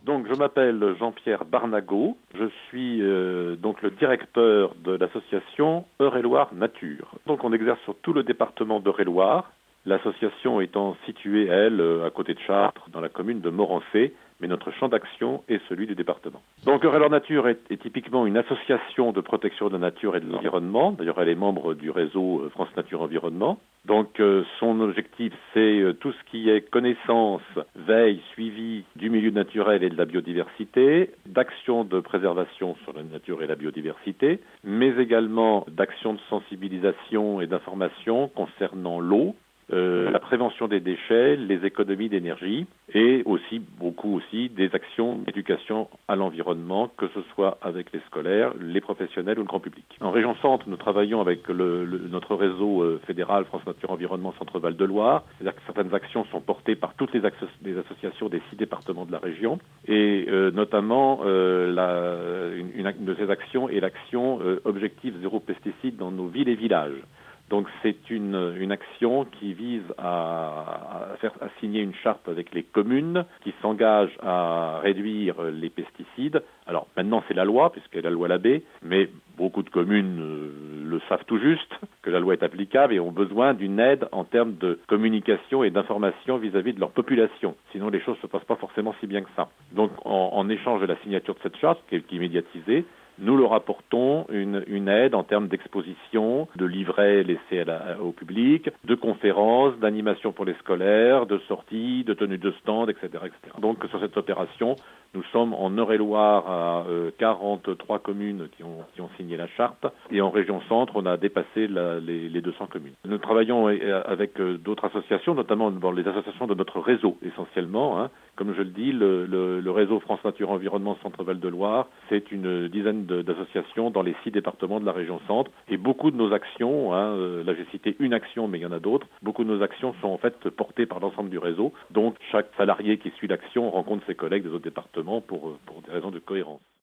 Donc, je m'appelle Jean-Pierre Barnago. Je suis donc le directeur de l'association Eure-et-Loir Nature. Donc, on exerce sur tout le département d'Eure-et-Loir. L'association étant située, elle, à côté de Chartres, dans la commune de Morancé, mais notre champ d'action est celui du département. Donc Eure-et-Loir Nature est typiquement une association de protection de la nature et de l'environnement. D'ailleurs, elle est membre du réseau France Nature Environnement. Donc son objectif, c'est tout ce qui est connaissance, veille, suivi du milieu naturel et de la biodiversité, d'action de préservation sur la nature et la biodiversité, mais également d'action de sensibilisation et d'information concernant l'eau, la prévention des déchets, les économies d'énergie et aussi, beaucoup aussi, des actions d'éducation à l'environnement, que ce soit avec les scolaires, les professionnels ou le grand public. En région Centre, nous travaillons avec notre réseau fédéral France Nature Environnement Centre-Val de Loire, c'est-à-dire que certaines actions sont portées par toutes les associations des 6 départements de la région et notamment une de ces actions est l'action Objectif zéro pesticide dans nos villes et villages. Donc c'est une action qui vise à signer une charte avec les communes qui s'engagent à réduire les pesticides. Alors maintenant c'est la loi, puisque la loi Labbé, mais beaucoup de communes le savent tout juste, que la loi est applicable et ont besoin d'une aide en termes de communication et d'information vis-à-vis de leur population. Sinon les choses ne se passent pas forcément si bien que ça. Donc en échange de la signature de cette charte, qui est médiatisée, nous leur apportons une aide en termes d'exposition, de livrets laissés au public, de conférences, d'animations pour les scolaires, de sorties, de tenues de stand, etc., etc. Donc sur cette opération, nous sommes en Eure-et-Loir à 43 communes qui ont signé la charte et en région Centre, on a dépassé les 200 communes. Nous travaillons avec d'autres associations, notamment les associations de notre réseau essentiellement. Hein. Comme je le dis, le réseau France Nature Environnement Centre-Val de Loire, c'est une dizaine d'associations dans les 6 départements de la région Centre. Et beaucoup de nos actions, là j'ai cité une action, mais il y en a d'autres, beaucoup de nos actions sont en fait portées par l'ensemble du réseau. Donc chaque salarié qui suit l'action rencontre ses collègues des autres départements pour des raisons de cohérence.